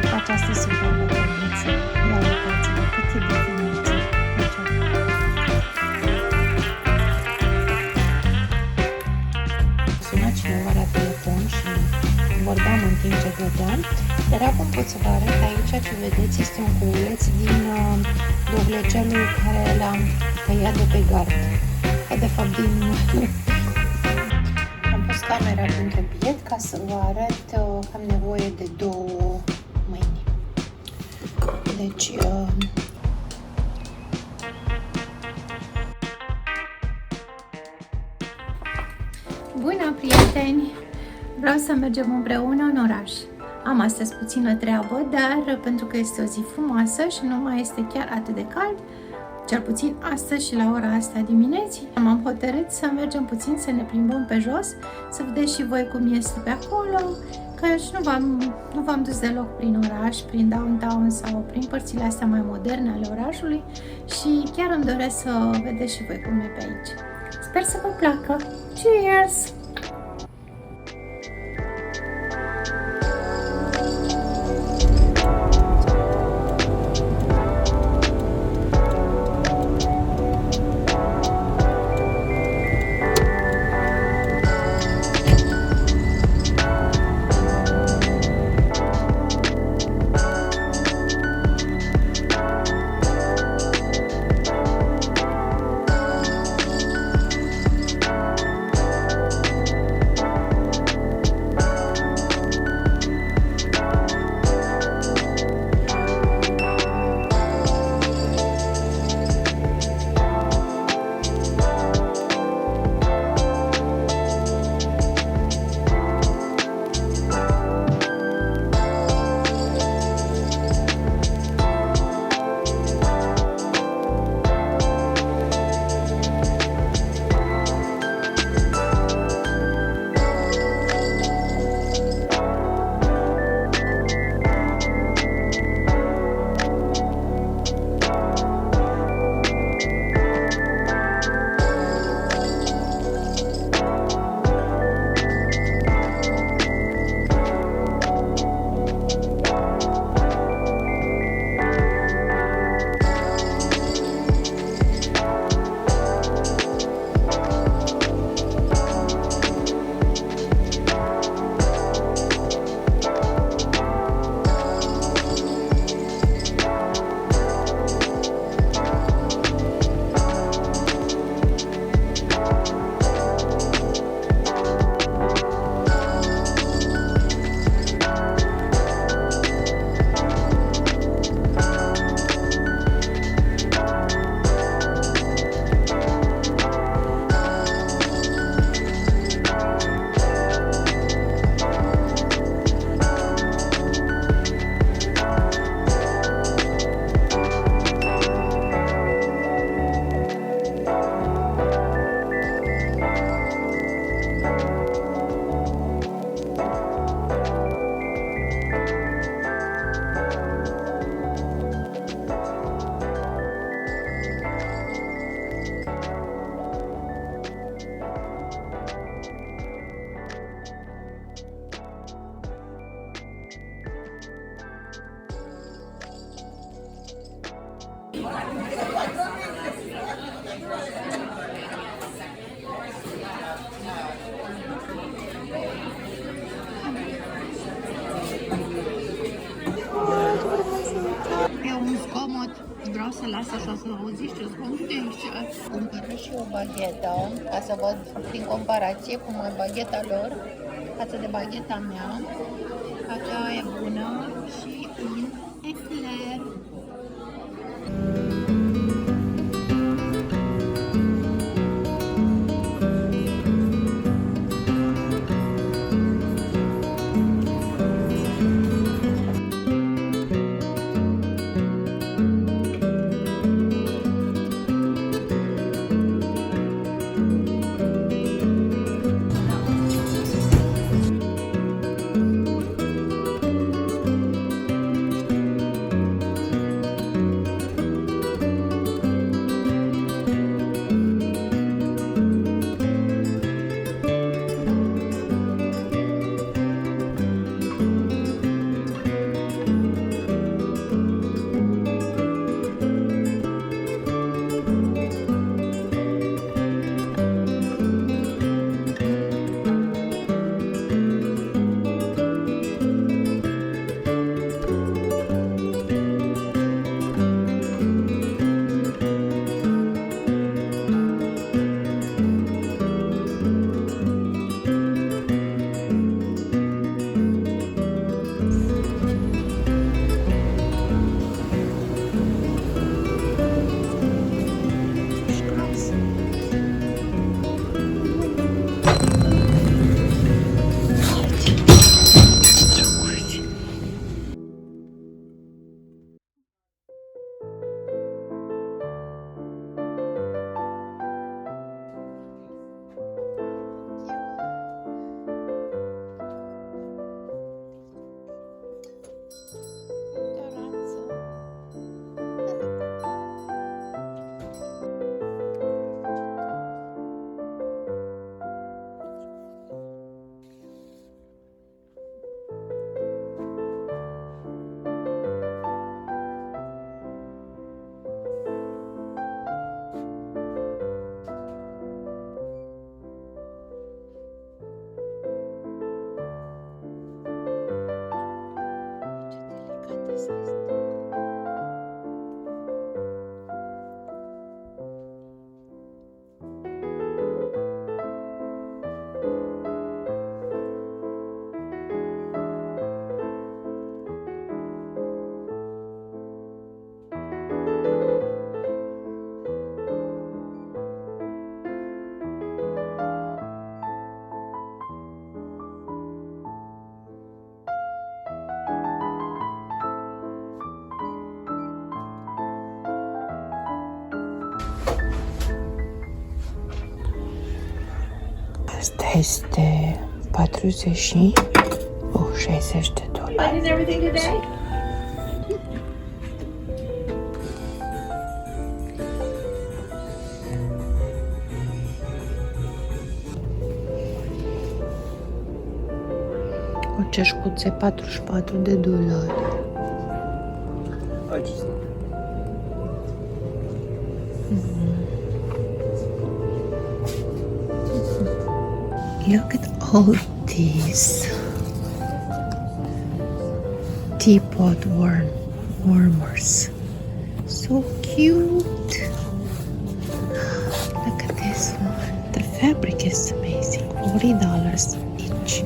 cu această superbă cămiță. Ia uitați-vă cât e de finuță. Sună cineva la telefon și vorbeam în timp ce dădeam, dar acum pot să vă arăt aici ce vedeți este un culeț din dovlecelul care l-am tăiat de pe gard. De fapt din... Am pus camera printre piept ca să vă arăt că am nevoie de 2 mâini. Deci... Bună, prieteni! Vreau să mergem împreună în oraș. Am astăzi puțină treabă, dar pentru că este o zi frumoasă și nu mai este chiar atât de cald, cel puțin astăzi și la ora asta dimineții, m-am hotărât să mergem puțin, să ne plimbăm pe jos, să vedeți și voi cum este pe acolo, căci nu v-am dus deloc prin oraș, prin downtown sau prin părțile astea mai moderne ale orașului și chiar îmi doresc să vedeți și voi cum e pe aici. Sper să vă placă! Cheers! E un zgomot, vreau să las așa să auziți ce zgomot e aici. Cumpără și o baghetă, ca să văd prin comparație cum e bagheta lor față de bagheta mea. Aceea e bună și un ecler. Asta este 60 de dolari. Is everything today? O ceșcuțe 44 de dolari. Look at all these teapot warmers. So cute. Look at this one. The fabric is amazing. $40 each.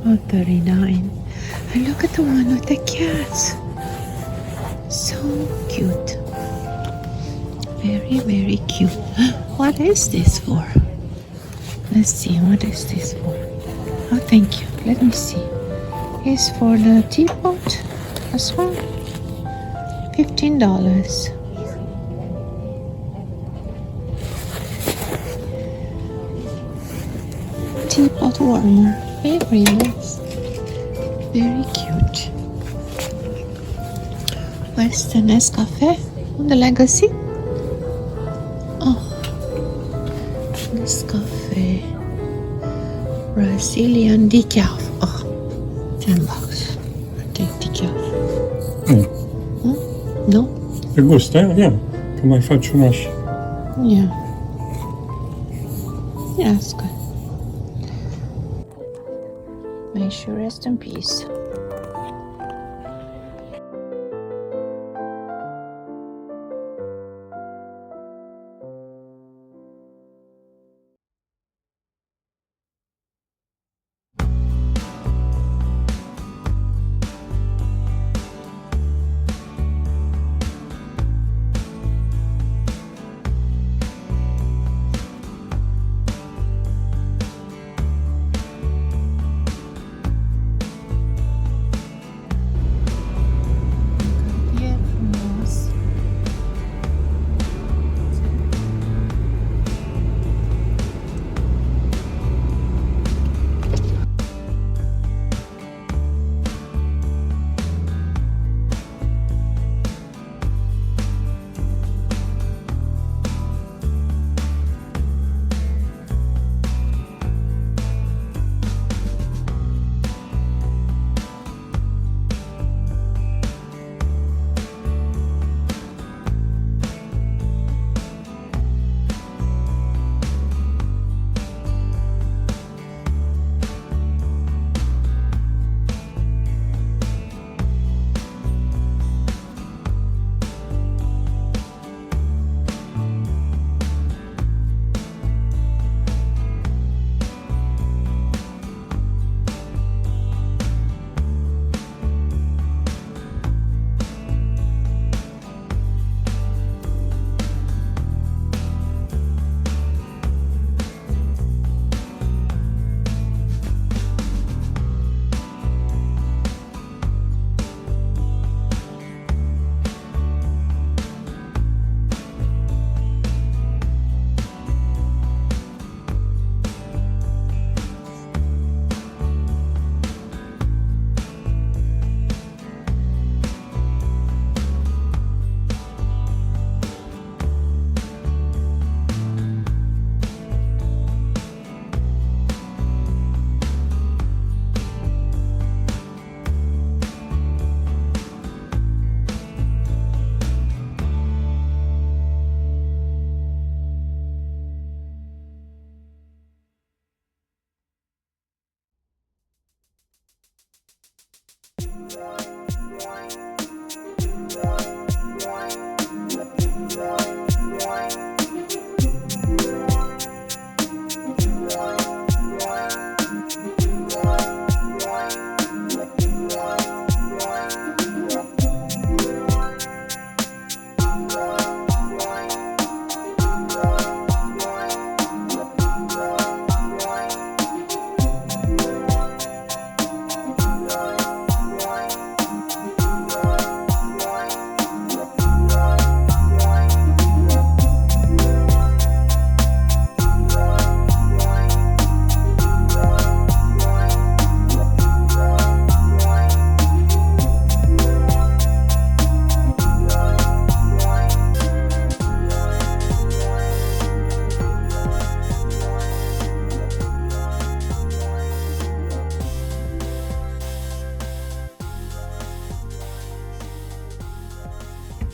Oh, $39. And look at the one with the cats. So cute. Very, very cute. What is this for? Let's see, what is this for? Oh, thank you. Let me see. It's for the teapot as well. $15. Teapot warmer. Very nice. Very cute. Where's the Nescafe? Unde l-ai găsit? Oh. Nescafe. Brazilian decaf. Oh. $10. I take decaf. No? Te gustă, ia. Că mai faci una și... Yeah. Yeah, it's good. May she rest in peace.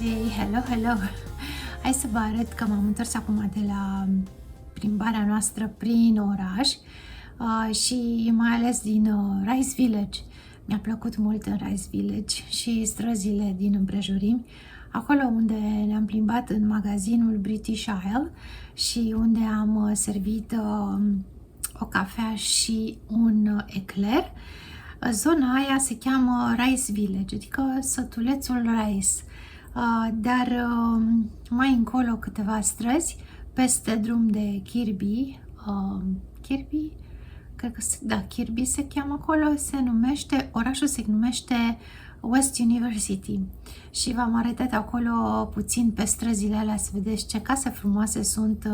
Hey, hello, hello! Hai să vă arăt că m-am întors acum de la plimbarea noastră prin oraș și mai ales din Rice Village. Mi-a plăcut mult în Rice Village și străzile din împrejurimi, acolo unde ne-am plimbat în magazinul British Isle și unde am servit o cafea și un ecler. Zona aia se cheamă Rice Village, adică sătulețul Rice. Dar mai încolo câteva străzi, peste drum de Kirby, cred că da, Kirby se cheamă acolo, orașul se numește West University și v-am arătat acolo puțin pe străzile alea să vedeți ce case frumoase sunt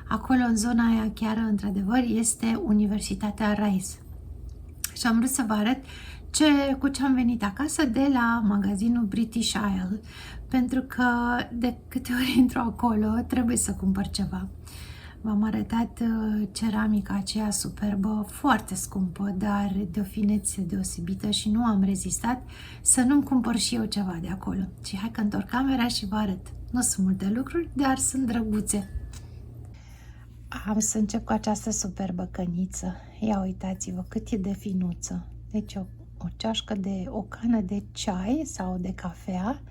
acolo în zona aia. Chiar într-adevăr este Universitatea Rice și am vrut să vă arăt cu ce am venit acasă de la magazinul British Isle, pentru că de câte ori intru acolo trebuie să cumpăr ceva. V-am arătat ceramica aceea superbă, foarte scumpă, dar de o finețe deosebită și nu am rezistat să nu-mi cumpăr și eu ceva de acolo. Și hai că întorc camera și vă arăt. Nu sunt multe lucruri, dar sunt drăguțe. Am să încep cu această superbă căniță. Ia uitați-vă cât e de finuță. Deci o cană de ceai sau de cafea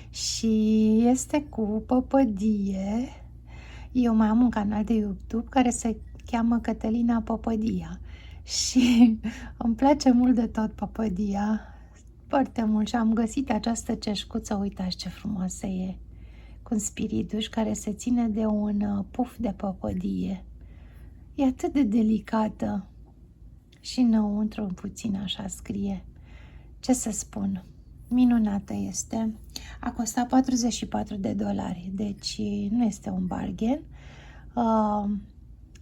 și este cu păpădie. Eu mai am un canal de YouTube care se cheamă Cătălina Păpădia și îmi place mult de tot păpădia, foarte mult, și am găsit această ceșcuță, uitați ce frumoasă e, cu un spiriduș care se ține de un puf de păpădie. E atât de delicată și înăuntru puțin așa scrie. Ce să spun, minunată este. A costat $44, deci nu este un bargain.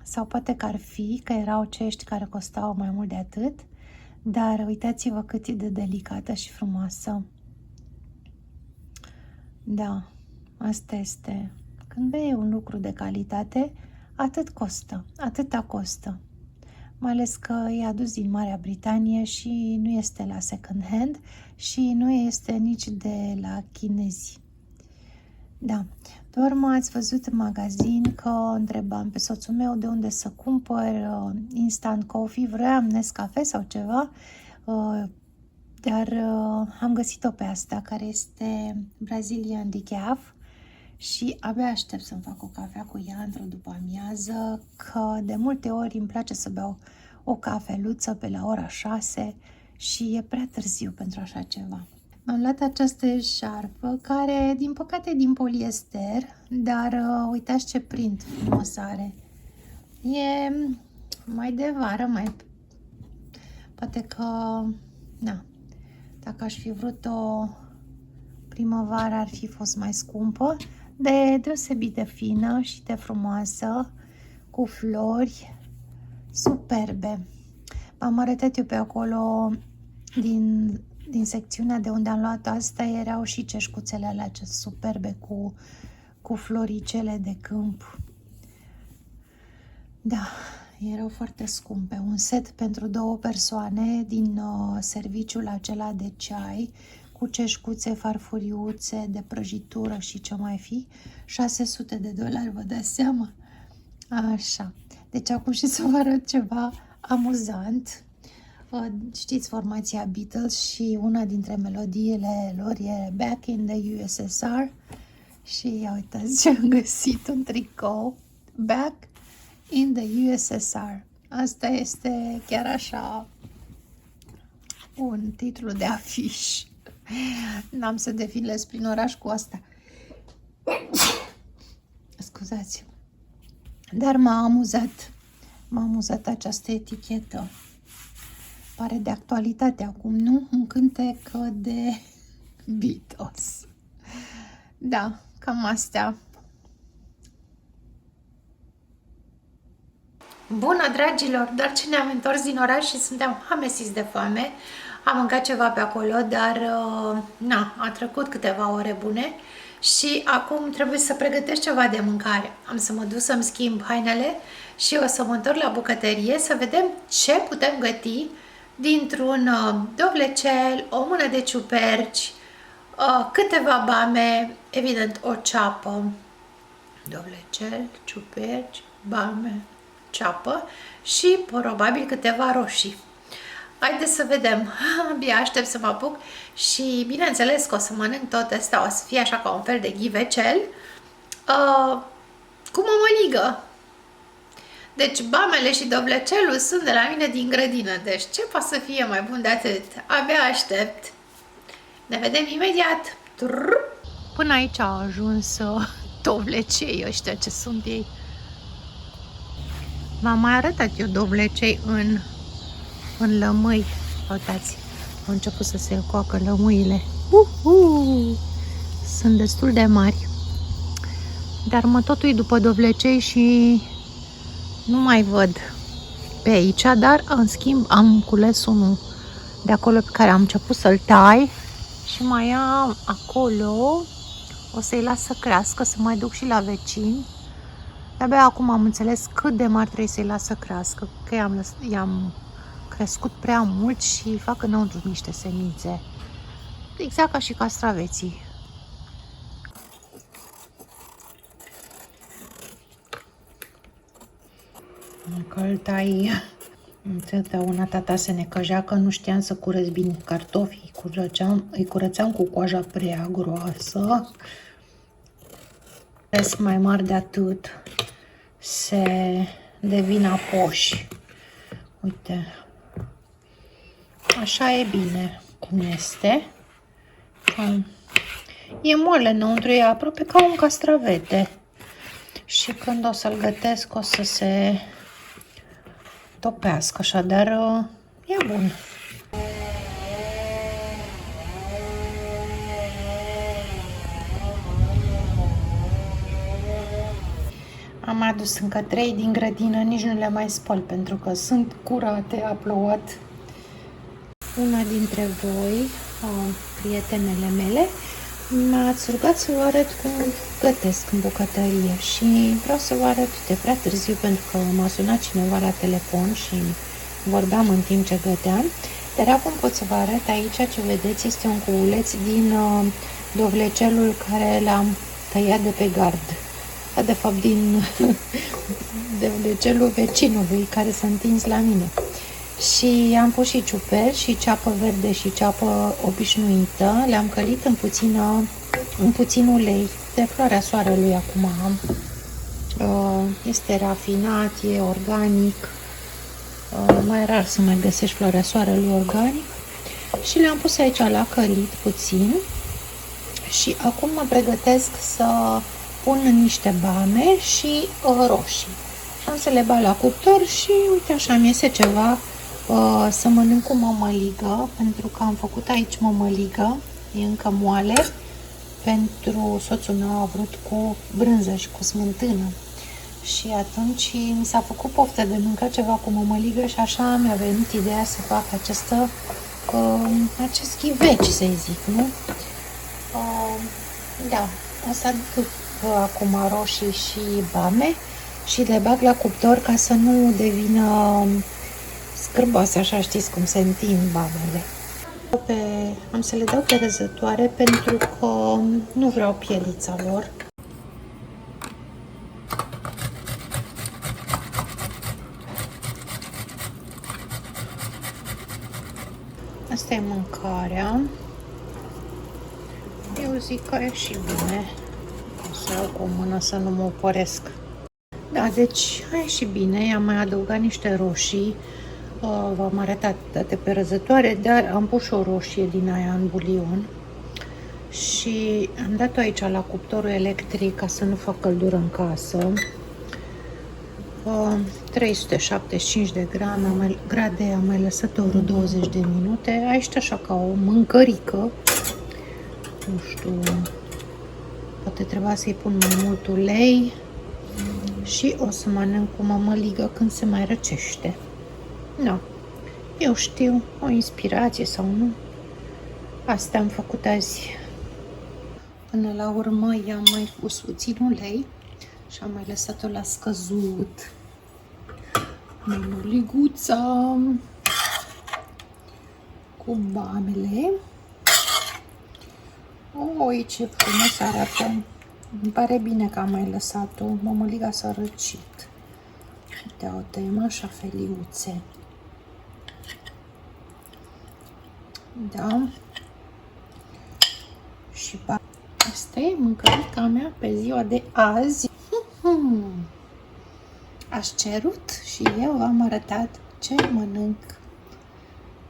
Sau poate că ar fi, că erau cești care costau mai mult de atât, dar uitați-vă cât e de delicată și frumoasă. Da, asta este. Când bei un lucru de calitate, atâta costă. Mai ales că e adus din Marea Britanie și nu este la second hand și nu este nici de la chinezi. Da, doar ați văzut în magazin că întrebam pe soțul meu de unde să cumpăr instant coffee, vreau Nescafe sau ceva, dar am găsit-o pe asta care este Brazilian Decaf și abia aștept să-mi fac o cafea cu ea într-o după-amiază, că de multe ori îmi place să beau o cafeluță pe la ora 6 și e prea târziu pentru așa ceva. Am luat această eșarfă care, din păcate, din poliester, dar uitați ce print frumos are. E mai de vară, poate că, na, dacă aș fi vrut-o primăvară ar fi fost mai scumpă, de deosebit de fină și de frumoasă, cu flori superbe. V-am arătat eu pe acolo din secțiunea de unde am luat asta, erau și ceșcuțele alea superbe cu floricele de câmp. Da, erau foarte scumpe. Un set pentru 2 persoane din serviciul acela de ceai, cu ceșcuțe, farfuriuțe, de prăjitură și ce mai fi, $600, vă dați seama? Așa, deci acum și să vă arăt ceva amuzant. Știți formația Beatles și una dintre melodiile lor e Back in the USSR și ia uitați ce am găsit, un tricou, Back in the USSR. Asta este chiar așa un titlu de afiș. N-am să defilez prin oraș cu asta. Scuzați. Dar m-a amuzat această etichetă. Pare de actualitate acum, nu? Un cântec de Beatles. Da, cam astea. Bună, dragilor! Doar ce ne-am întors din oraș și suntem amesiți de foame. Am mâncat ceva pe acolo, dar a trecut câteva ore bune și acum trebuie să pregătesc ceva de mâncare. Am să mă duc să-mi schimb hainele și o să mă întorc la bucătărie să vedem ce putem găti dintr-un dovlecel, o mână de ciuperci, câteva bame, evident o ceapă, dovlecel, ciuperci, bame, ceapă și probabil câteva roșii. Haideți să vedem, abia aștept să mă apuc și bineînțeles că o să mănânc tot asta, o să fie așa ca un fel de ghivecel cu mămăligă. Deci bamele și dovlecelul sunt de la mine din grădină, deci ce poate să fie mai bun de atât? Abia aștept. Ne vedem imediat. Până aici au ajuns dovlecei ăștia, ce sunt ei. V-am mai arătat eu dovlecei în lămâi. Uitați, au început să se coacă lămâile. Sunt destul de mari. Dar mă totui după dovlecei și nu mai văd pe aici, dar în schimb am cules unul de acolo pe care am început să-l tai și mai am acolo, o să-i las să crească, să mai duc și la vecini. De-abia acum am înțeles cât de mari trebuie să-i las să crească, că i-am crescut prea mult și fac înăuntru niște semințe, exact ca și castraveții. Că îl tai, întotdeauna tata se necăjea că nu știam să curăț bine cartofii, îi curățeam cu coaja prea groasă. Mai mari de atât se devin apoși. Uite, așa e bine cum este. E moale înăuntru, e aproape ca un castravete. Și când o să-l gătesc o să se topească, așadar e bun. Am adus încă 3 din grădină, nici nu le mai spăl pentru că sunt curate, a plouat. Una dintre voi, prietenele mele, m-ați rugat să vă arăt cum gătesc în bucătărie și vreau să vă arăt de prea târziu pentru că m-a sunat cineva la telefon și vorbeam în timp ce găteam. Dar acum pot să vă arăt aici ce vedeți, este un cubuleț din dovlecelul care l-am tăiat de pe gard. De fapt din dovlecelul vecinului care s-a întins la mine. Și am pus și ciuperci și ceapă verde și ceapă obișnuită. Le-am călit în puțin ulei de floarea soarelui acum am. Este rafinat, e organic. Mai rar să mai găsești floarea soarelui organic. Și le-am pus aici la călit puțin. Și acum mă pregătesc să pun niște bame și roșii. Am să le bag la cuptor și uite așa mi iese ceva să mănânc cu mămăligă, pentru că am făcut aici mămăligă, e încă moale, pentru soțul meu a vrut cu brânză și cu smântână. Și atunci mi s-a făcut poftă de mâncat ceva cu mămăligă și așa mi-a venit ideea să fac acest ghiveci, să-i zic, nu? Da, o să aduc acum roșii și bame și le bag la cuptor ca să nu devină scârboase, așa știți cum se întind bamele. Am să le dau pe răzătoare pentru că nu vreau pielița lor. Asta e mâncarea. Eu zic că e și bine. O să iau cu o mână să nu mă opăresc. Da, deci a ieșit bine. I-am mai adăugat niște roșii. V-am arătat date pe răzătoare, dar am pus și o roșie din aia în bulion. Și am dat-o aici la cuptorul electric ca să nu fac căldură în casă. 375 de grade, am mai lăsat-o vreo 20 de minute. Aici așa ca o mâncărică. Nu știu, poate trebuia să-i pun mai mult ulei și o să mănânc cu mămăligă când se mai răcește. Nu, eu știu, o inspirație sau nu. Asta am făcut azi. Până la urmă i-am mai pus puțin ulei și am mai lăsat-o la scăzut. Mămăliguța cu bamele. Oi, ce frumos arată! Îmi pare bine că am mai lăsat-o. Mămăliga s-a răcit. Uite, o tăiem așa feliuțe. Da? Și asta e mâncărica mea pe ziua de azi. Ați cerut și eu v-am arătat ce mănânc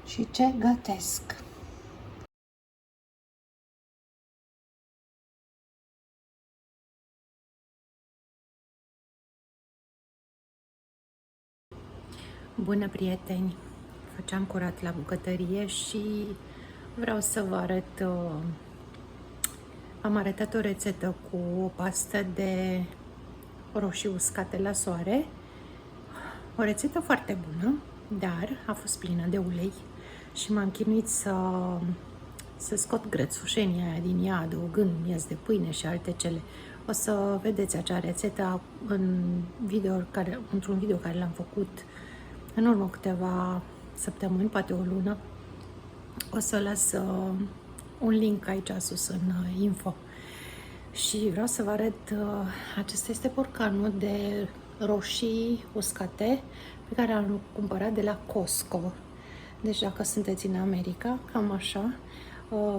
și ce gătesc. Bună, prieteni! Făceam curat la bucătărie și vreau să vă arăt. Am arătat o rețetă cu o pastă de roșii uscate la soare. O rețetă foarte bună, dar a fost plină de ulei și m-am chinuit să scot grățușenia aia din ea, adăugând miez de pâine și alte cele. O să vedeți acea rețetă într-un video care l-am făcut în urmă câteva săptămâni, poate o lună. O să las un link aici sus în info. Și vreau să vă arăt, acesta este borcanul de roșii uscate pe care l-am cumpărat de la Costco. Deci dacă sunteți în America, cam așa,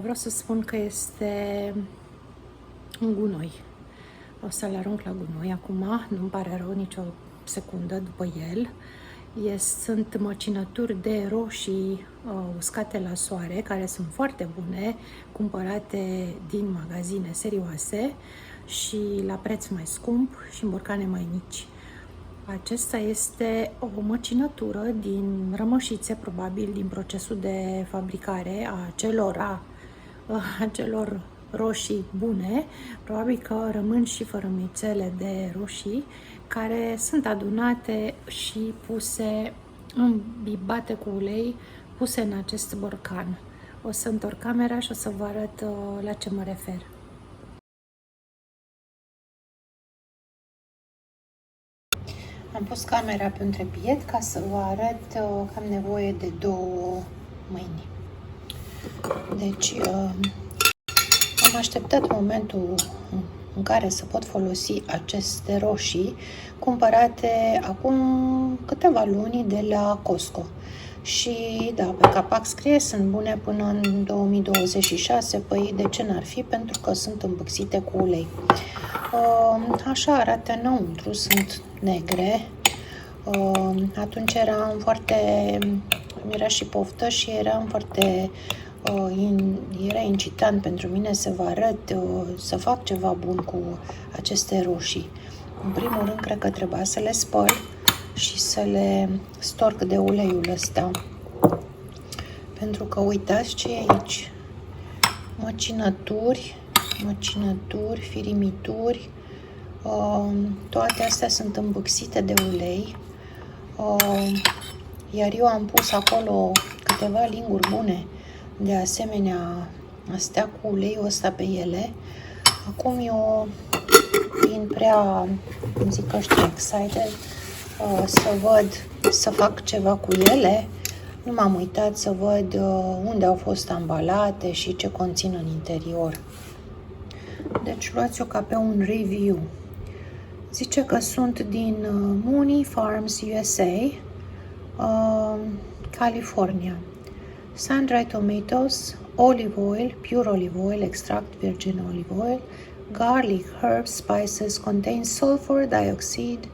vreau să spun că este un gunoi. O să-l arunc la gunoi acum, nu-mi pare rău nicio secundă după el. Sunt măcinături de roșii uscate la soare, care sunt foarte bune, cumpărate din magazine serioase și la preț mai scump și în borcane mai mici. Acesta este o măcinătură din rămășițe, probabil din procesul de fabricare a acelor roșii bune. Probabil că rămân și fărâmițele de roșii care sunt adunate și puse, îmbibate cu ulei, puse în acest borcan. O să întorc camera și o să vă arăt la ce mă refer. Am pus camera pe un trepied ca să vă arăt că am nevoie de 2 mâini. Deci am așteptat momentul în care să pot folosi aceste roșii cumpărate acum câteva luni de la Costco. Și da, pe capac scrie sunt bune până în 2026, păi de ce n-ar fi? Pentru că sunt îmbâxite cu ulei. Așa arată înăuntru, sunt negre. Atunci era și poftă și eram foarte era incitant pentru mine să vă arăt, să fac ceva bun cu aceste roșii. În primul rând, cred că trebuia să le spăl și să le storc de uleiul ăsta. Pentru că uitați ce e aici. Măcinături, firimituri, toate astea sunt îmbuxite de ulei. Iar eu am pus acolo câteva linguri bune de asemenea astea cu uleiul ăsta pe ele. Acum eu fiind prea, cum zic ăștia, excited să fac ceva cu ele, nu m-am uitat să văd unde au fost ambalate și ce conțin în interior. Deci luați-o ca pe un review. Zice că sunt din Mooney Farms USA, California. Sun-dried tomatoes, olive oil, pure olive oil, extract virgin olive oil, garlic, herbs, spices, contain sulfur dioxide,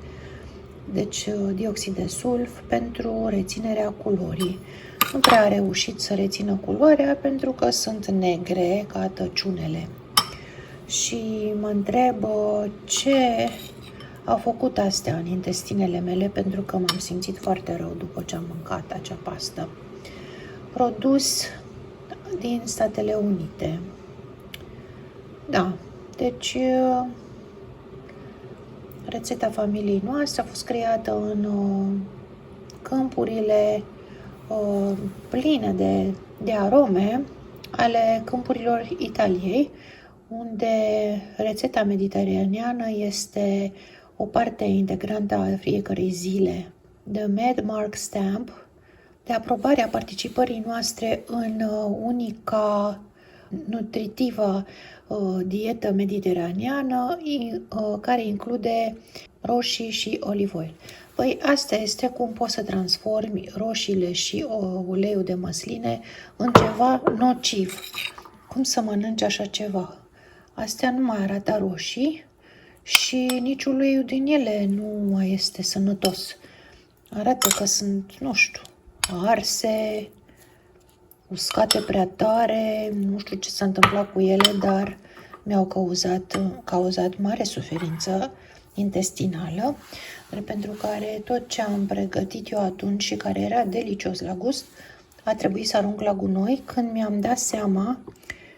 deci dioxid de sulf, pentru reținerea culorii. Nu prea a reușit să rețină culoarea pentru că sunt negre ca tăciunele. Și mă întreb ce au făcut astea în intestinele mele, pentru că m-am simțit foarte rău după ce am mâncat acea pastă. Produs din Statele Unite. Da, deci rețeta familiei noastre a fost creată în câmpurile pline de arome ale câmpurilor Italiei, unde rețeta mediteraneană este o parte integrantă a fiecărei zile. The Medmark Stamp, de aprobare a participării noastre în unica nutritivă dietă mediteraneană care include roșii și olive oil. Păi asta este cum poți să transformi roșiile și uleiul de măsline în ceva nociv. Cum să mănânci așa ceva? Astea nu mai arată roșii și nici uleiul din ele nu mai este sănătos. Arată că sunt, nu știu, arse, uscate prea tare, nu știu ce s-a întâmplat cu ele, dar mi-au cauzat mare suferință intestinală, pentru care tot ce am pregătit eu atunci și care era delicios la gust, a trebuit să arunc la gunoi când mi-am dat seama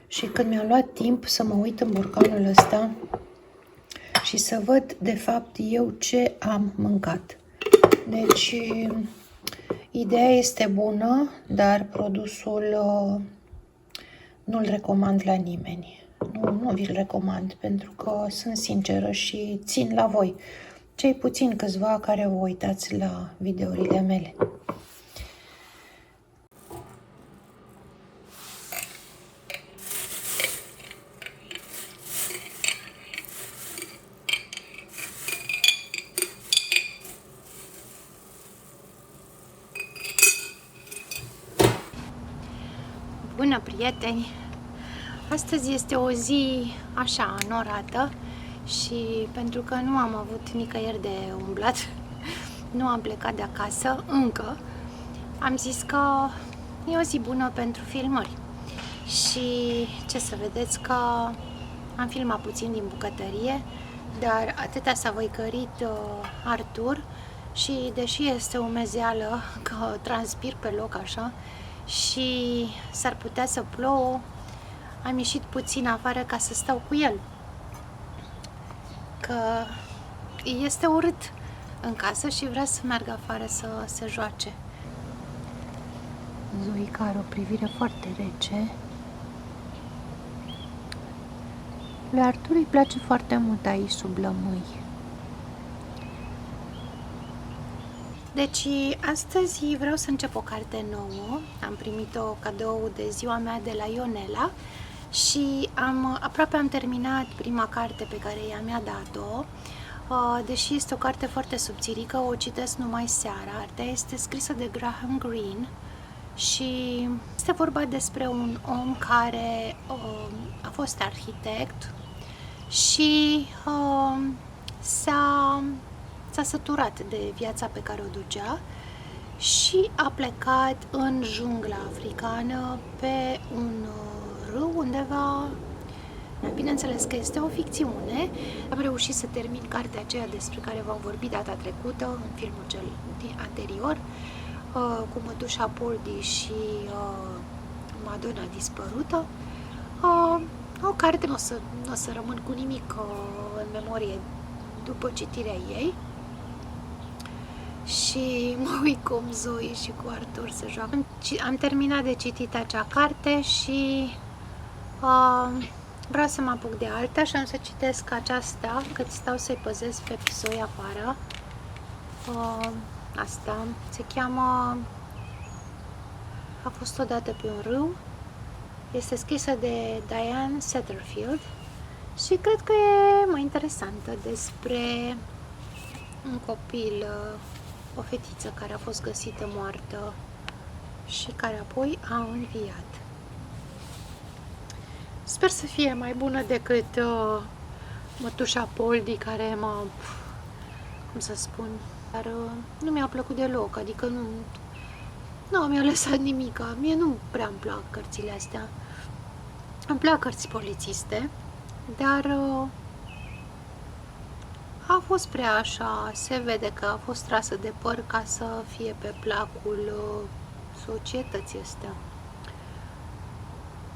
și când mi-a luat timp să mă uit în borcanul ăsta și să văd de fapt eu ce am mâncat. Deci, ideea este bună, dar produsul nu-l recomand la nimeni. Nu vi-l recomand, pentru că sunt sinceră și țin la voi. Cei puțin câțiva care vă uitați la videourile mele. Bună, prieteni! Astăzi este o zi așa, norată și pentru că nu am avut nicăieri de umblat, nu am plecat de acasă încă, am zis că e o zi bună pentru filmări. Și ce să vedeți că am filmat puțin din bucătărie, dar atâta s-a văicărit Artur și deși este umezeală, că transpir pe loc așa, și s-ar putea să plouă, am ieșit puțin afară ca să stau cu el, că este urât în casă și vrea să meargă afară să se joace. Zoica are o privire foarte rece. Lui Artur îi place foarte mult aici sub lămâi. Deci, astăzi vreau să încep o carte nouă. Am primit-o cadou de ziua mea de la Ionela și aproape am terminat prima carte pe care mi-a dat-o. Deși este o carte foarte subțirică, o citesc numai seara. Artea este scrisă de Graham Greene și este vorba despre un om care a fost arhitect și s-a săturat de viața pe care o ducea și a plecat în jungla africană pe un râu undeva. Bineînțeles că este o ficțiune. Am reușit să termin cartea aceea despre care v-am vorbit data trecută în filmul cel anterior, cu mătușa Poldi și Madonna dispărută. O carte nu o să rămân cu nimic în memorie după citirea ei. Și mă uit cum Zoe și cu Artur se joacă. Am terminat de citit acea carte și vreau să mă apuc de alta și am să citesc aceasta cât stau să-i păzesc pe Zoe afară. Asta se cheamă A fost odată pe un râu. Este scrisă de Diane Satterfield și cred că e mai interesantă despre un copil, o fetiță care a fost găsită moartă și care apoi a înviat. Sper să fie mai bună decât mătușa Poldi, care cum să spun, dar nu mi-a plăcut deloc, adică nu mi-a lăsat nimica. Mie nu prea îmi plac cărțile astea. Îmi plac cărți polițiste, dar a fost prea așa, se vede că a fost trasă de păr ca să fie pe placul societății astea.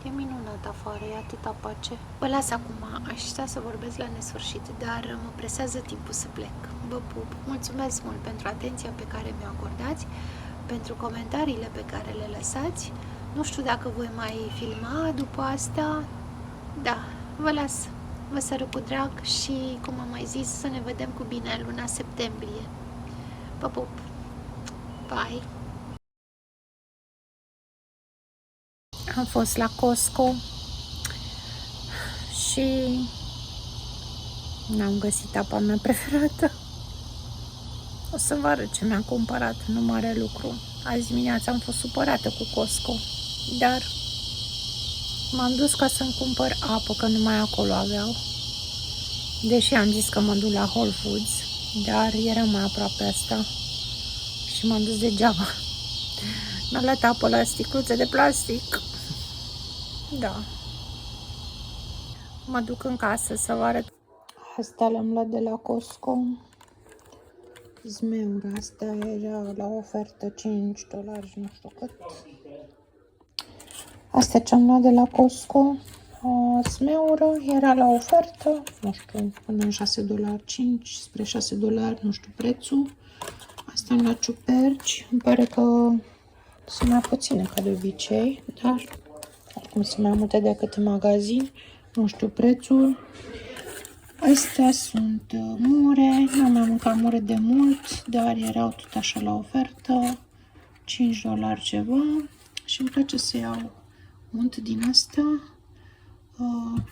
E minunat afară, e atâta pace. Vă las acum, aș sta să vorbesc la nesfârșit, dar mă presează timpul să plec. Vă pup! Mulțumesc mult pentru atenția pe care mi-o acordați, pentru comentariile pe care le lăsați. Nu știu dacă voi mai filma după asta. Da, vă las! Vă sărut cu drag și, cum am mai zis, să ne vedem cu bine în luna septembrie. Vă pup! Bye! Am fost la Costco și n-am găsit apa mea preferată. O să vă arăt ce mi-am cumpărat, nu mare lucru. Azi dimineața am fost supărată cu Costco, dar m-am dus ca să-mi cumpăr apă, că numai acolo aveau. Deși am zis că mă duc la Whole Foods, dar era mai aproape asta și m-am dus degeaba. Mi-a luat apă la sticluțe de plastic. Da. Mă duc în casă să vă arăt. Asta le-am luat de la Costco. Zmeura asta era la ofertă $5, nu știu cât. Astea ce-am luat de la Costco. Zmeură era la ofertă, nu știu, până în $6, 5 spre $6, nu știu prețul. Asta am luat ciuperci, îmi pare că sunt mai puține ca de obicei, dar oricum sunt mai multe decât în magazin, nu știu prețul. Astea sunt mure, nu am mai mâncat mure de mult, dar erau tot așa la ofertă, $5 ceva și îmi place să iau unt din asta,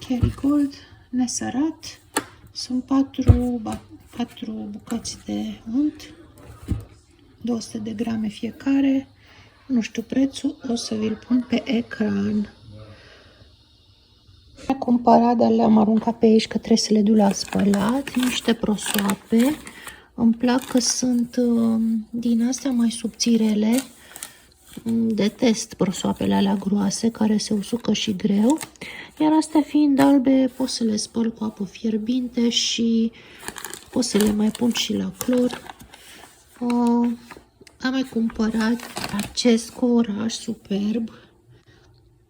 Kerrygold, nesărat. Sunt 4 bucăți de unt, 200 de grame fiecare, nu știu prețul, o să vi-l pun pe ecran. Am cumpărat, dar le-am aruncat pe aici că trebuie să le duc la spălat, niște prosoape. Îmi plac că sunt din astea mai subțirele. Detest prosoapele alea groase care se usucă și greu. Iar astea fiind albe, pot să le spăl cu apă fierbinte și pot să le mai pun și la clor. Am mai cumpărat acest coraș superb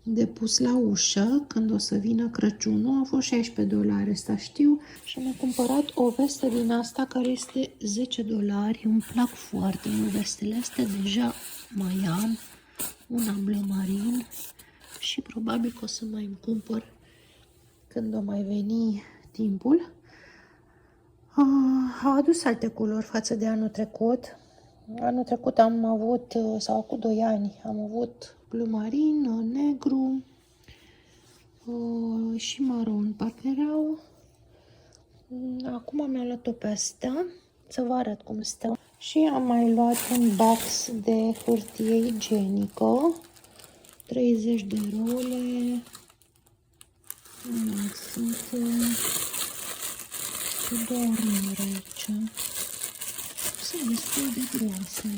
de pus la ușă când o să vină Crăciunul. A fost $16, asta știu. Și am cumpărat o vestă din asta care este $10. Îmi plac foarte mult vestele astea. Deja mai am una bleu marin și probabil că o să mai îmi cumpăr când o mai veni timpul. Au adus alte culori față de anul trecut. Anul trecut am avut, sau cu 2 ani, am avut blu marin, negru și maron, parcă erau. Acum mi-am luat-o pe asta, să vă arăt cum stă. Și am mai luat un box de hârtie igienică, 30 de role. Sunt dormire aici. Sunt destul de groase,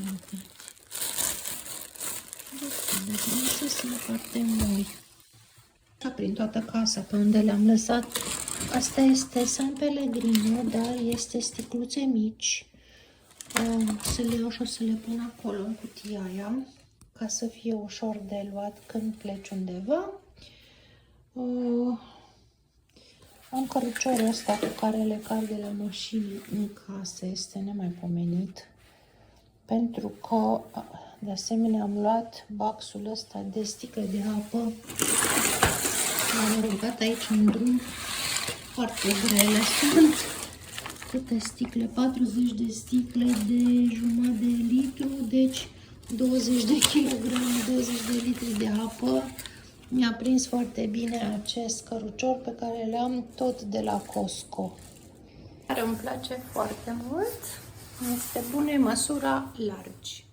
sunt foarte mari. Ca prin toată casa pe unde le-am lăsat. Asta este San Pellegrino, dar este sticluțe mici. Să le iau și o să le pun acolo în cutia aia, ca să fie ușor de luat când pleci undeva. Am căruciorul ăsta cu care le car de la mașină în casă, este nemaipomenit. Pentru că, de asemenea, am luat boxul ăsta de sticle de apă. L-am aruncat aici în drum, foarte grele sunt. Câte sticle? 40 de sticle de jumătate de litru, deci 20 de kilograme, 20 de litri de apă. Mi-a prins foarte bine acest cărucior pe care l-am tot de la Costco. Care îmi place foarte mult. Este bună măsura largi.